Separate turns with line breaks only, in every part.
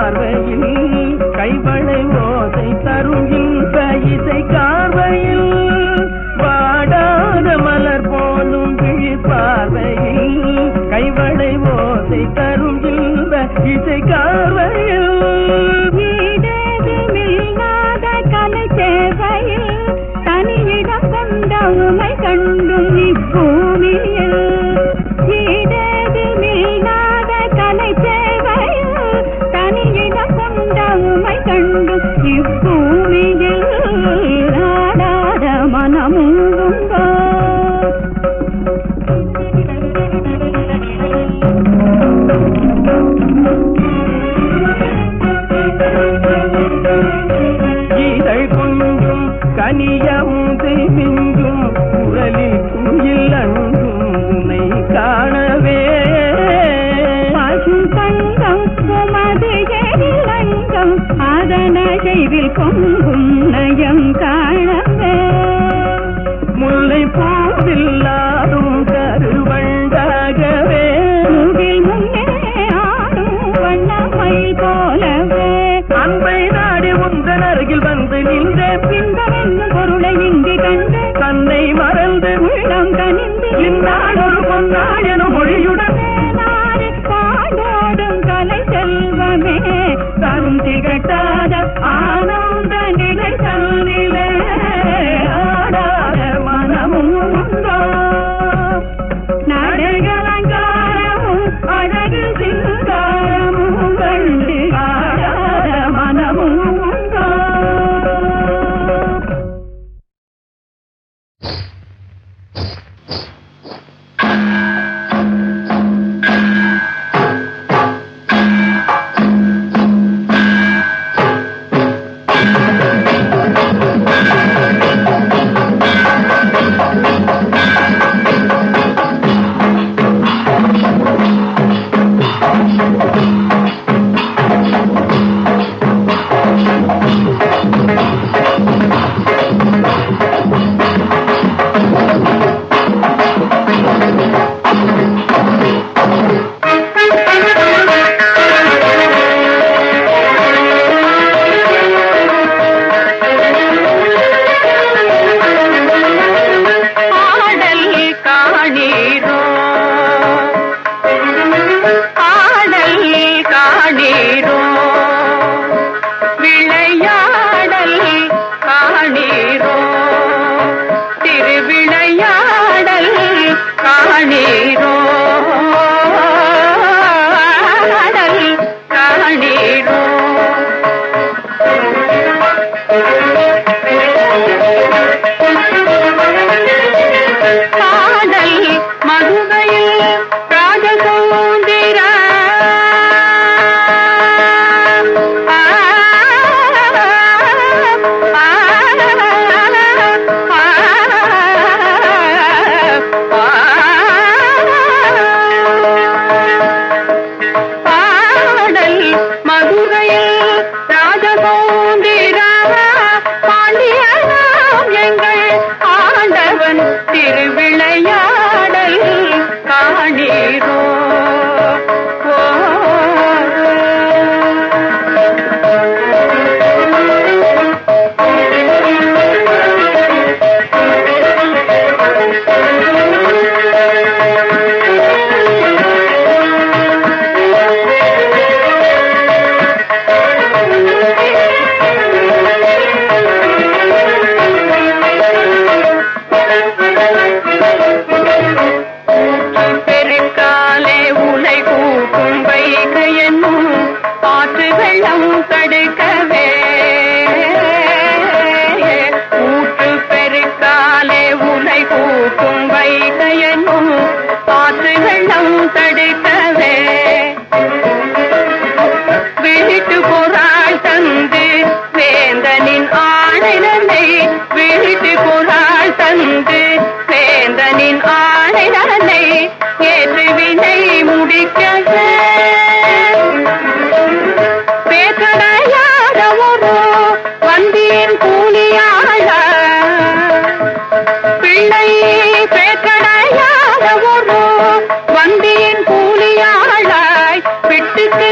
பார்வையில் கைவளை ஓசை தரும் இன்ப இசை கார்வையில் வாடாத மலர் போலும் விழி பார்வையில் கைவளை ஓசை தரும் இன்ப இசை கார்வையில்
கலை சேவையில் தனியிடம் கொண்ட உமை கண்டும் இப்பூமியில் கலை சேவையில் தனியிடம் கொண்ட உமை கண்டும் இப்பூமியில் ஆடாத மனமும் உண்டோ கனியமுது மிஞ்சும் குரலில் குயில் அங்கும் உன்னை காணவே பசு தங்கம் உமது எழிலங்கம் அதன செய்வில் பொங்கும் நயம் காணவே முல்லை பூவில்லாடும் கருவண்டாகவே முகில் முன்னே ஆடும் வண்ணமை போலவே அன்பை நாடி உந்தன் அருகில் வந்து நின்ற பின்பவென்னும் பொருளை இங்கு கண்டு தன்னை மறந்து உள்ளம் கனிந்து இந்நாள் ஒரு பொன்னாள் எனும் மொழியுடன் பாடோடும் கலை செல்வமே தரும் திகட்டாத ஆனந்த நிலை தன்னிலே ஆடாத மனமும் உண்டோ நடைகளங்காரமும் அழகு சிங்காரமும் கண்டு ஆடாத மனமும் உண்டோ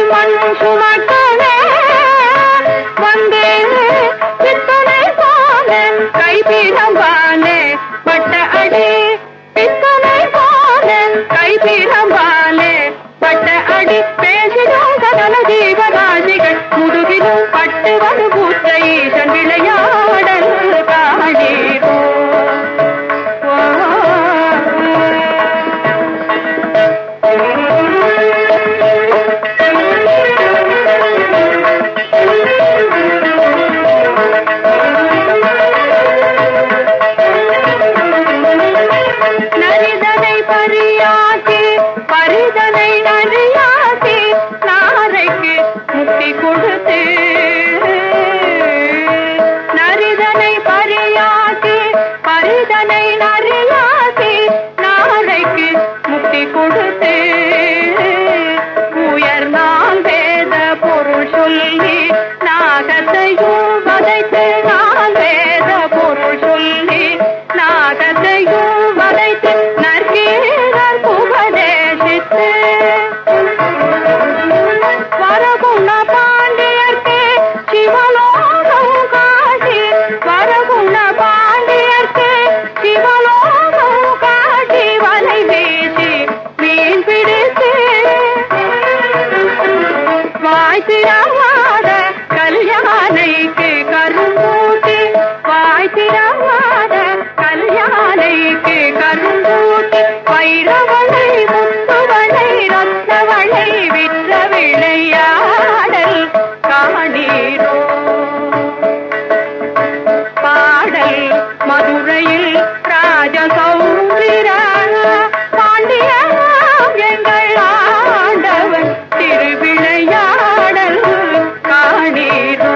மண் சுமக்கவே
நாதத்தையும் வதைத்து நான் வேத பொருள் சொல்லி நாதத்தையும் வதைத்து நற்கீரர் உபதேசித்து வரகுண பாண்டியர்க்கே சிவலோகம் காட்டி வரகுண பாண்டியர்க்கே சிவலோகம் காட்டி வலை வீசி மீன் பிடித்து வாய்த்திரவாத கல்யாணைக்கு கரும்பூட்டி வாய்த்திரவாத கல்யாணைக்கு கரும்பூட்டி வைரவளை முத்துவளை ரத்னவளை விற்ற விளையாடல் காணீரோ பாடல் மதுரையில் ராஜசௌந்திர பாண்டிய எங்கள் ஆண்டவன் திருவிளையாடல் காணீரோ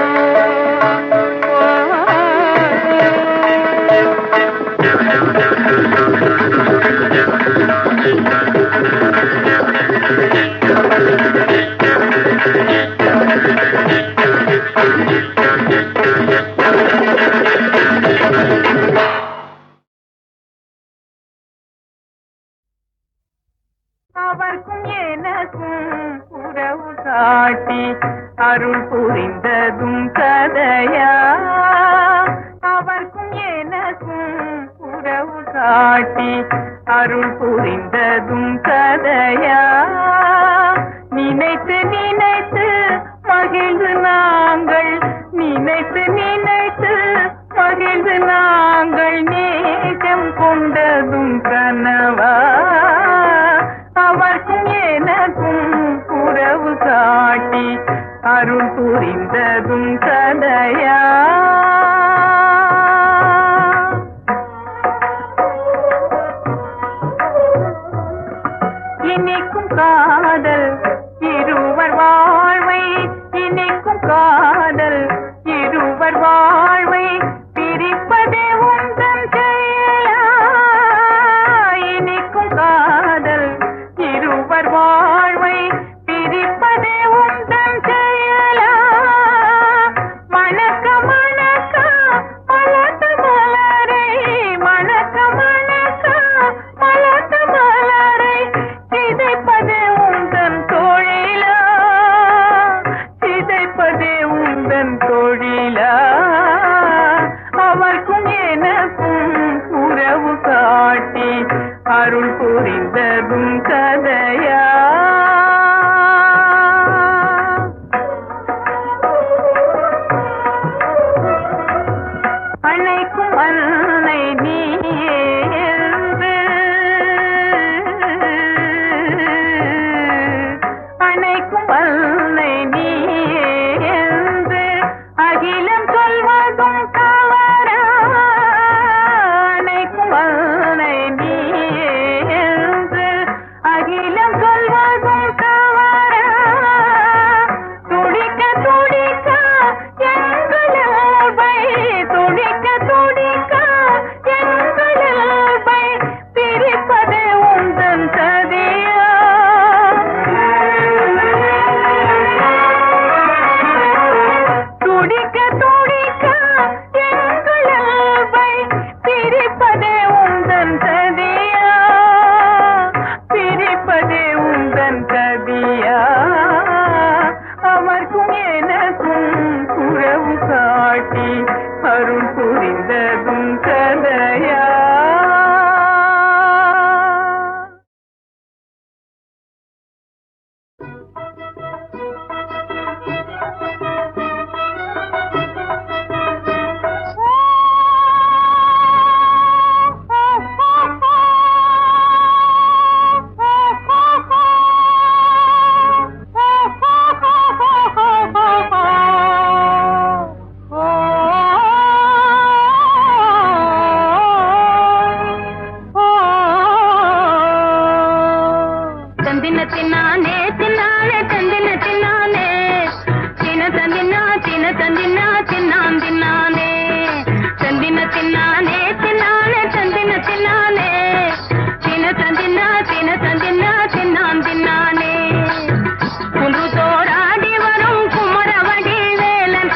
அவர்க்கும் எனக்கும் உறவு காட்டி அருள் புரிந்ததும் கதையா அவர்க்கும் எனக்கும் உறவு காட்டி அருள் புரிந்ததும் கதையா நினைத்து நினைத்து மகிழ்ந்து நாங்கள் நினைத்து நினைத்து மகிழ்ந்து நாங்கள் நேசம் கொண்டதும் கனவா அவர்க்கும் எனக்கும் உறவு காட்டி அருள் புரிந்ததும் கதையா இனிக்கும் காதல் இருவர் வாழ்வை இனிக்கும் காதல் இருவர் வாழ்வை பிரிப்பதே உந்தன் செயலா இனிக்கும் காதல் இருவர் வாழ்வை பிரிப்பதே உந்தன் செயலா மணக்க மணக்க மலர்ந்த மலரை மணக்க மணக்க மலர்ந்த மலரை சிதைப்பதே உந்தன் தொழிலா சிதைப்பதே உந்தன் தொழிலா அவர்க்கும் எனக்கும் உறவு காட்டி அருள் புரிந்ததும் கதையா அன்னைக்கும் அன்னை நீயே என்று அன்னைக்கும் அன்னை நீயே என்று அகிலம் சொல்வதும் தவறா அன்னைக்கும் அன்னை நீயே என்று அகிலம் சொல்வதும் தவறா துடிக்க துடிக்க எங்களவை துடிக்க துடிக்க எங்களவை பிரிப்பதே உந்தன் சதியா துடிக்க துடிக்க எங்களவை பிரிப்பதே உந்தன் சதியா பிரிப்பதே உந்தன் சதியா அவர்க்கும் எனக்கும் உறவு காட்டி அருள் புரிந்ததும் கதையா தின்னானே தின்னானே தந்தின தின்னானே தின தந்தினா தின தந்தினா தின்னான் தின்னானே தந்தின தின்னானே தின்னானே தந்தின தின்னானே தின தந்தினா தின தந்தினா தின்னான் தின்னானே குன்று தோராடி வரும் குமரவடி வேலன்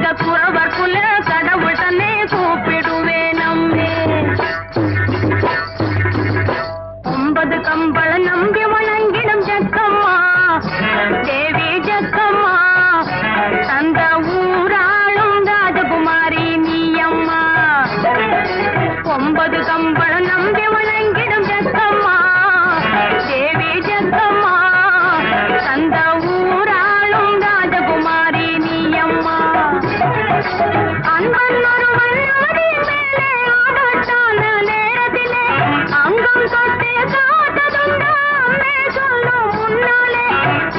இந்த குறவர்க்குள்ள கடவுள் தன்னை கூப்பிடுவே நம்மே 9 கம்பள நம்பி வணங்கிடும் ஜக்கம்மா தேவி ஜக்கம்மா அந்த ஊராளும் ராஜகுமாரி நீயம்மா 9 கம்பள நம்பி வணங்கிடும் ஜக்கம்மா தேவி ஜக்கம்மா அந்த ஊராளும் ராஜகுமாரி நீயம்மா அன்பன் ஒருவன் அவரி மேலே ஆபத்தான நேரத்திலே அங்கம் தொட்டு காத்ததுண்டா அம்மே சொல்லும் முன்னாலே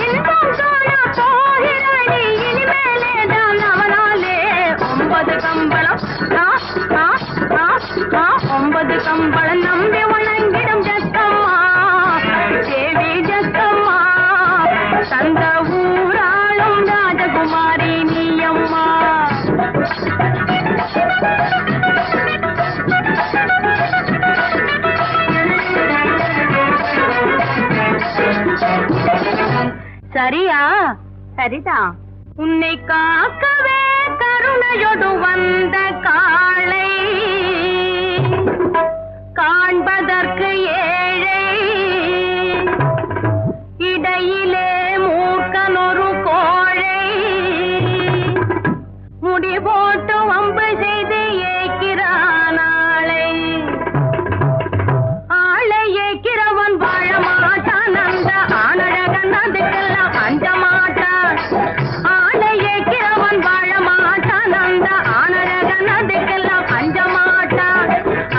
இன்பம் சோழ போகிறடி இனிமேலே தான் அவனாலே 9 கம்பளம் 9 கம்பளம் நம்பி வணங்கிடும் ஜக்கம்மா தேவி ஜக்கம்மா தந்த ஊராளும் ராஜகுமாரி நீயம்மா சரியா சரிதான் உன்னை காக்கவே கருணையொடு வந்த காளை காண்பதற்கு ஏழை இடையிலே மூர்க்கனொரு கோழை முடி போட்டு வம்பு செய்து ஏக்கிறான் ஆளை ஏக்கிறவன் வாழ மாட்டான் அந்த ஆனழகன் அதுக்கெல்லாம் அஞ்ச மாட்டான் ஆளை ஏக்கிறவன் வாழ மாட்டான் அந்த ஆனழகன் அதுக்கெல்லாம் அஞ்ச மாட்டான்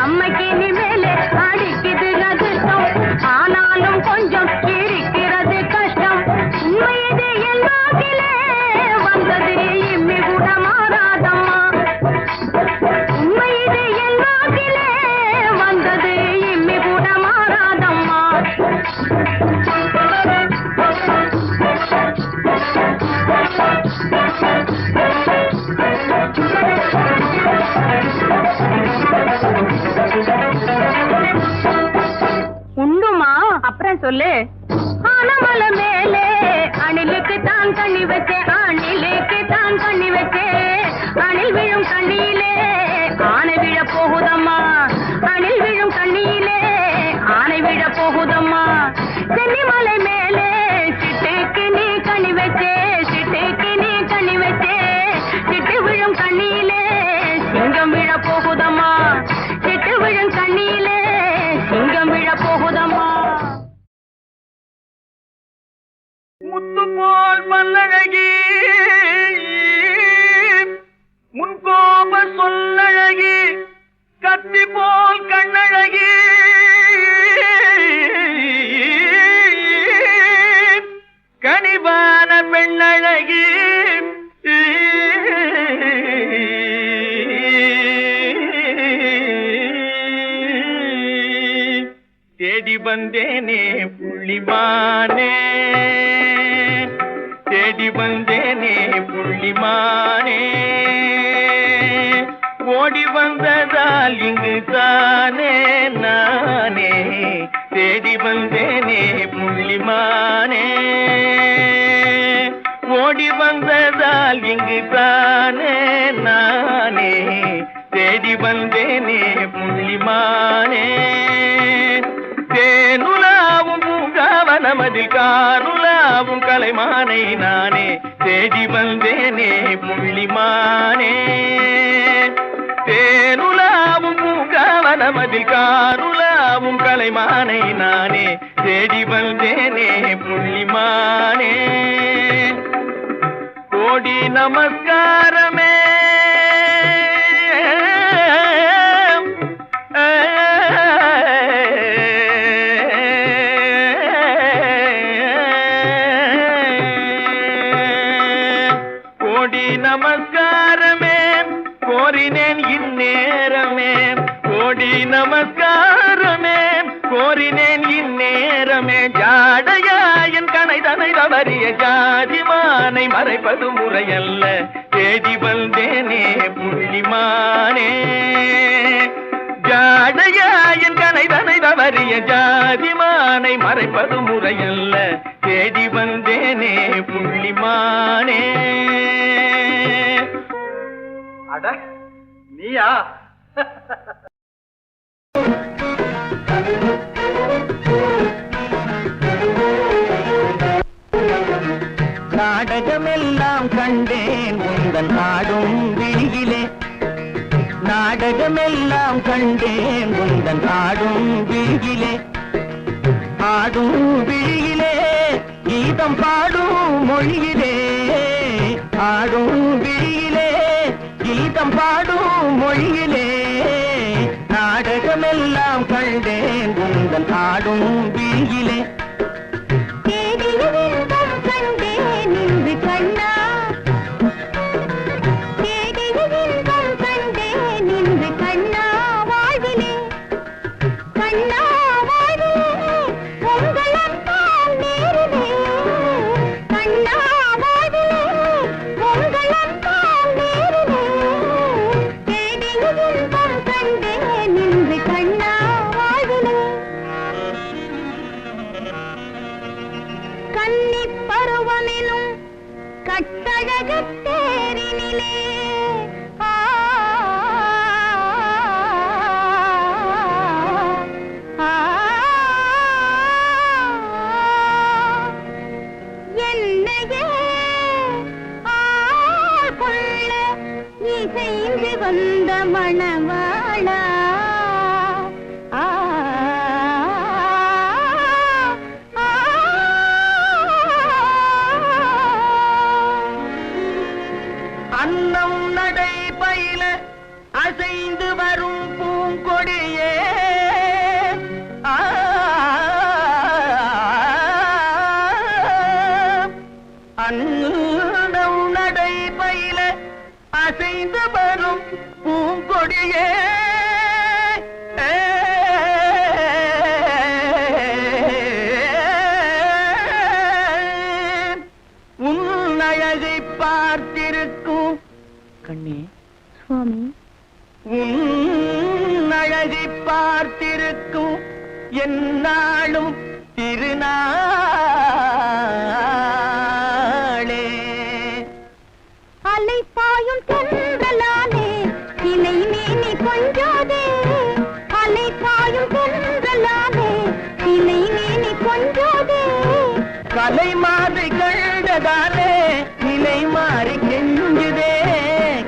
அம்மைக்கு இனிமேலே அடிக்குது அதிர்ஷ்டம் ஆனாலும் கொஞ்சம் இருக்கிறது கஷ்டம் உண்மை இது என் வாக்கிலே வந்தது இம்மி கூட மாறாதம்மா உண்மை இது என் வாக்கிலே வந்தது இம்மி கூட மாறாதம்மா உண்டுமா அப்புறம் சொல்லு ஆனமல மேலே அணிலுக்கு தான் கண்ணி வச்சே அணிலுக்கு தான் கண்ணி வச்சே அணில் விழும் கண்ணியிலே ஆனை விழ போகுதம்மா அணில் விழும் கண்ணியிலே ஆனை விழ போகுதம்மா சென்னிமலை மேலே சிட்டுக்கு நீ கண்ணி வச்சே சிட்டுக்கு நீ கண்ணி வச்சே சிட்டு விழும் கண்ணியிலே சிங்கம் விழ போகுதம்மா சிட்டு விழும் கண்ணியிலே சிங்கம் விழ போகுதம்மா
முத்து போல் பல்லழகி முன்கோப சொல்லழகி கத்தி போல் கண்ணழகி கனிவான பெண்ணழகி தேடி வந்தேனே புள்ளிமானே தேடி வந்தேனே புள்ளிமானே ஓடி வந்ததால் இங்கு தானே நானே தேடி வந்தேனே புள்ளிமானே ஓடி வந்ததால் இங்கு தானே நானே தேடி வந்தேனே புள்ளிமானே தேனுலாவும் பூங்காவனமதில் காருலாவும் கலைமானை நானே தேடி வந்தேனே புள்ளிமானே தேனுலாவும் பூங்காவனமதில் காருலாவும் கலைமானை நானே தேடி வந்தேனே புள்ளிமானே கோடி நமஸ்காரமே கோடி நமஸ்காரமே கோரினேன் இந்நேரமே கோடி நமஸ்காரமே கோரினேன் இந்நேரமே ஜாடையா என் கனை தனை தவறிய ஜாதிமானை மறைப்பது முறையல்ல தேடி வந்தேனே புள்ளிமானே ஜாடையா என் கனை தனை தவறிய ஜாதிமானை மறைப்பது முறையல்ல தேடி வந்தேனே புள்ளிமானே அட நீயா?
நாடகமெல்லாம் கண்டேன் உந்தன் ஆடும் விழியிலே, நாடகமெல்லாம் கண்டேன் உந்தன் ஆடும் விழியிலே, ஆடும் விழியிலே கீதம் பாடும் மொழியிலே, ஆடும் விழியிலே கீதம் பாடும் மொழியிலே, நாடகமெல்லாம் கண்டேன் உந்தன் ஆடும் விழியிலே.
வந்த மணவாளா
அன்னம் நடை பயில அசைந்து வரும் பூங்கொடியே, அன்னம் நடை பயில அசைந்து வரும் பூங்கொடியே, உன் அழகை பார்த்திருக்கும் கண்ணே
சுவாமி,
உன் அழகை பார்த்திருக்கும் என்னாலும் திருநாளே.
அலை பாயும் தென்றலானே இலை மேனி கொஞ்சாதே, அலை பாயும் தென்றலானே இலை மேனி கொஞ்சாதே,
கலை மாறி கண்டதாலே நிலை மாறி கெஞ்சுதே,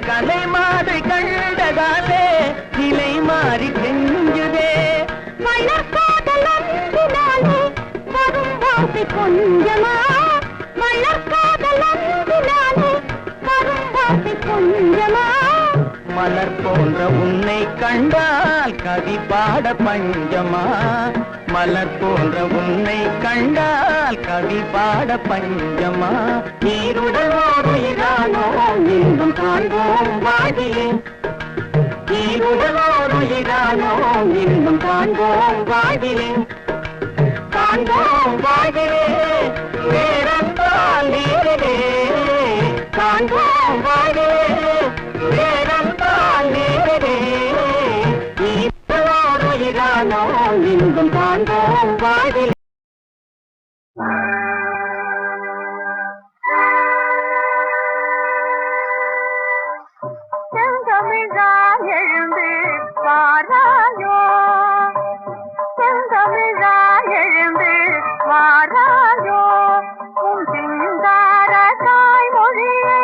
கலை மாறி கண்டதாலே நிலை மாறி கெஞ்சுதே.
மலர்காதல் அன்பினாலே வரும் வார்த்தை கொஞ்சமா, மலர்காதல் அன்பினாலே வரும் வார்த்தை கொஞ்சமா,
மலர் போன்ற உன்னை கண்டால் கவி பாட பஞ்சமா, மலர் போன்ற உன்னை கண்டால் கவி பாட பஞ்சமா. நீருடல் ஓருயிரானோ இன்பம் காண்போம் வாழிலே, நீருடல் ஓருயிரானோ இன்பம் காண்போம் வாழிலே, காண்போம் வாழிலே வேறென்றால் நீரிலே, காண்போம் வாழிலே வேறென்றால் நீரிலே, நீரோருயிரானோ இன்பம் காண்போம் வாழிலே.
செந்தமிழால் எழுந்து வாராயோ, செந்தமிழால் எழுந்து வாராயோ, உன் சிங்கார தாய்மொழியே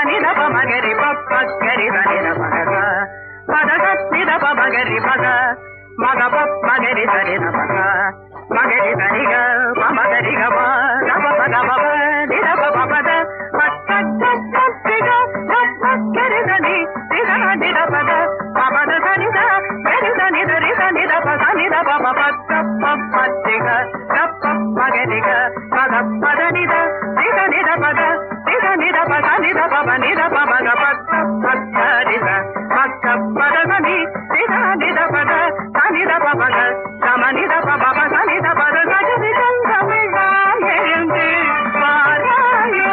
நித பமகரி பப்பரி தனித பகத பதக நித பமகரி பக மக பமகரி தனித பக மகரி தனிக பமகரி கப நப பக பப நித பபத பத்தக பப்பரி தனி நித பக பபத தனித கரித நித நித பக நித பப பத்த பப்பத்திக நப்ப மகரிக மக பத நித நித பக நித பக நித பப நித பபக பத்த பத்தரித மக்க பதகனி நித பக நித பபக சம நித பப நித பத கஜதி கங்கமிழாய் எழுந்து வாராயோ.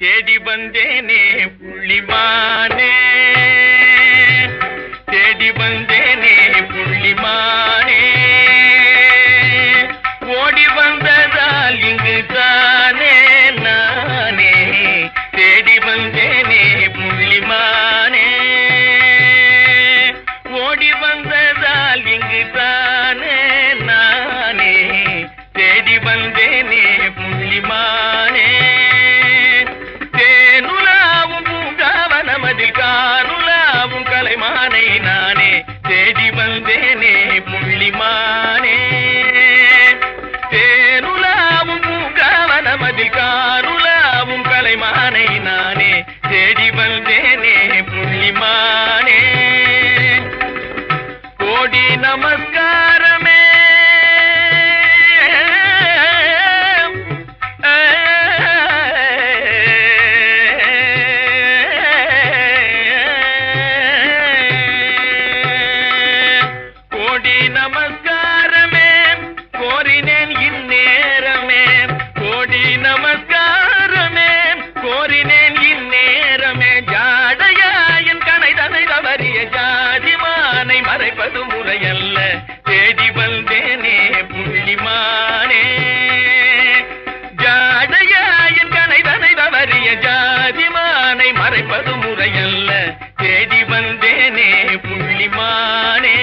தேடி வந்தேனே புள்ளிமானே, தேடி வந்தேனே புள்ளிமானே, ஓடி வந்ததால் இங்கு தானே நானே, தேடி வந்தேனே புள்ளிமானே, ஓடி வந்ததால் இங்கு தானே நானே, தேடி வந்தேனே புள்ளிமானே, தேனுலாவும் பூங்காவனமதில் காருலாவும் கலைமானை நானே, தேடி வந்தேனே புள்ளிமானே, தேனுலாவும் பூங்காவனமதில் காருலாவும் கலைமானை நானே, தேடி வந்தேனே புள்ளிமானே, கோடி நமஸ்காரமே நமஸ்காரமே கோரினேன் இந்நேரமே, கோடி நமஸ்காரமே கோரினேன் இந்நேரமே, ஜாடையாயின் கனை தனை தவறிய ஜாதிமானை மறைப்பது முறையல்ல, தேடி வந்தேனே புள்ளிமானே, ஜாடையாயின் கனை தனை தவறிய ஜாதிமானை மறைப்பது முறையல்ல, தேடி வந்தேனே புள்ளிமானே.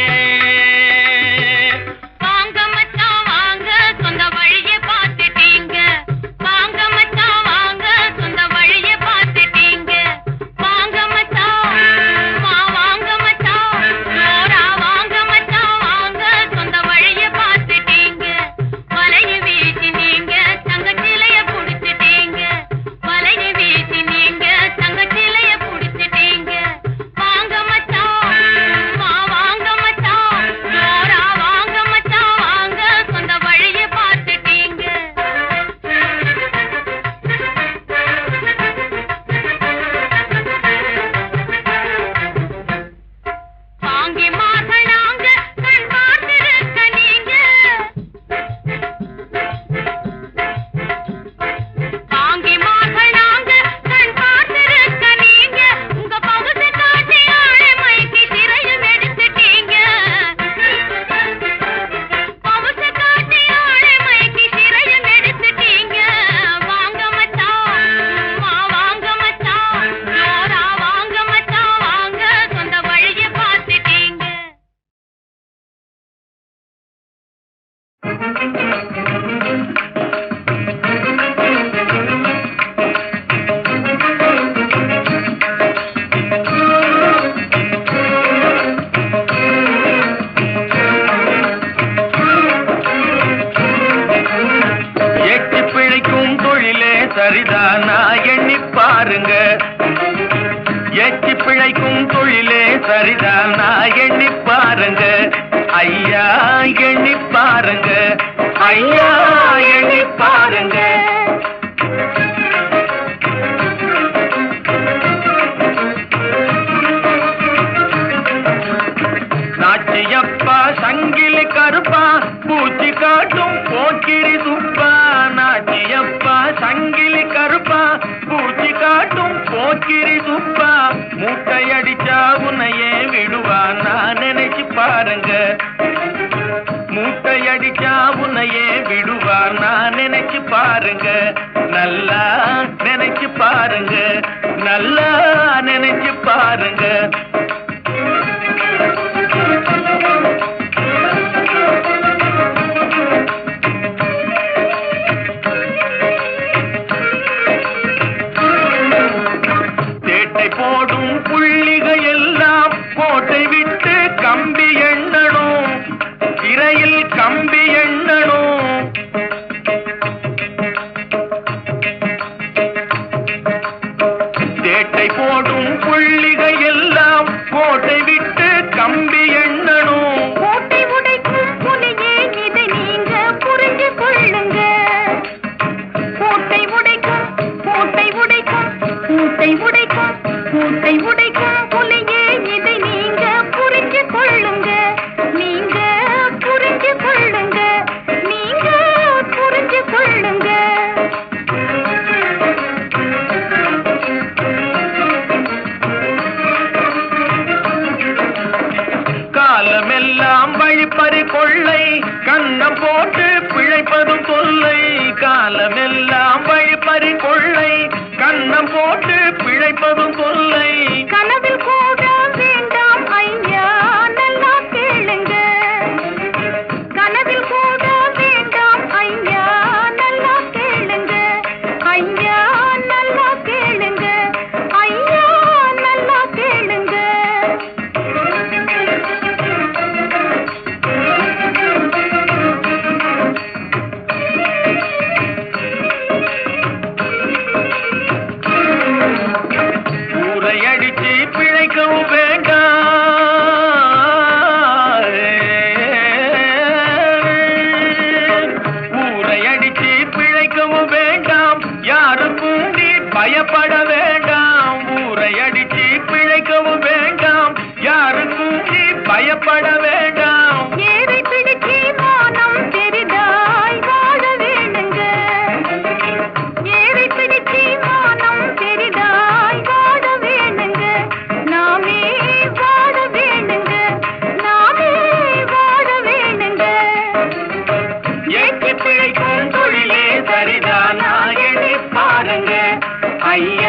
சரிதானா எண்ணி பாருங்க, எச்சி பிழைக்கும் தொழிலே சரிதானா எண்ணி பாருங்க, ஐயா எண்ணி பாருங்க, ஐயா எண்ணி பாருங்க. நாச்சியப்பா சங்கிலி கருப்பா பூச்சி காட்டும் போக்கிரி சுப்பா, நாச்சியப்பா சங்கிலி கருப்பா பூச்சி காட்டும் போக்கிரி சுப்பா, மூட்டையடிச்சா உன்னையே விடுவா நான் நினைச்சு பாருங்க, மூட்டையடிச்சா உன்னையே விடுவா நான் நினைச்சு பாருங்க, நல்லா நினைச்சு பாருங்க, நல்லா நினைச்சு பாருங்க. போடும் புள்ளிகள் எல்லாம் கோட்டை விட்டு கம்பி எண்ணணும், சிறையில் கம்பி எண்ணணும், தேட்டை போடும் புள்ளிகள் எல்லாம் கோட்டை விட்டு கம்பி எண்ணணும்,
கோட்டை உடைக்கும் புலியே இதை நீங்க புரிஞ்சு கொள்ளுங்க, கோட்டை உடைக்கும் கோட்டை உடைக்கும் கோட்டை உடைக்கும் கோட்டை உடைக்கும் புலியே இதை நீங்க புரிஞ்சு கொள்ளுங்க, நீங்க புரிஞ்சு கொள்ளுங்க, நீங்க புரிஞ்சு கொள்ளுங்க.
பயப்பட வேண்டாம், ஊரை அடிச்சு பிழைக்கவும் வேண்டாம், யாருக்கும் நீ பயப்பட வேண்டாம்.
ஏரை பிடிச்சி மானம் பெரிதாய் வாழ வேணுங்க, ஏரை பிடிச்சி மானம் பெரிதாய் வாழ வேணுங்க, நாமே வாழ வேணுங்க, நாமே வாழ வேணுங்க.
ஏற்றி பிழைக்கும் தொழிலே சரிதானா எண்ணி பாருங்க ஐயா.